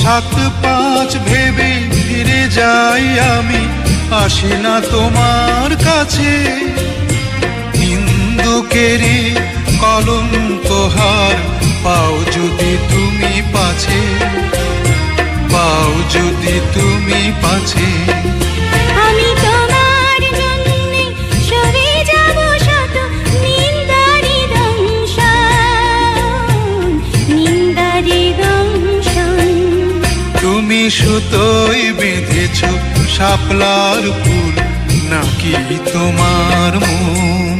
সাত পাঁচ ভেবে ফিরে যাই আমি, আসি না তোমার কাছে। নিন্দুকেরই কলঙ্কহার পাও যদি তুমি পাছে, পাও যদি তুমি পাছে। আমি তোমার জন্যে সরে যাব শত নিন্দারি দংশন, নিন্দারি দংশন। তুমি সুতোয় বেঁধেছ শাপলার ফুল, নাকি তোমার মন?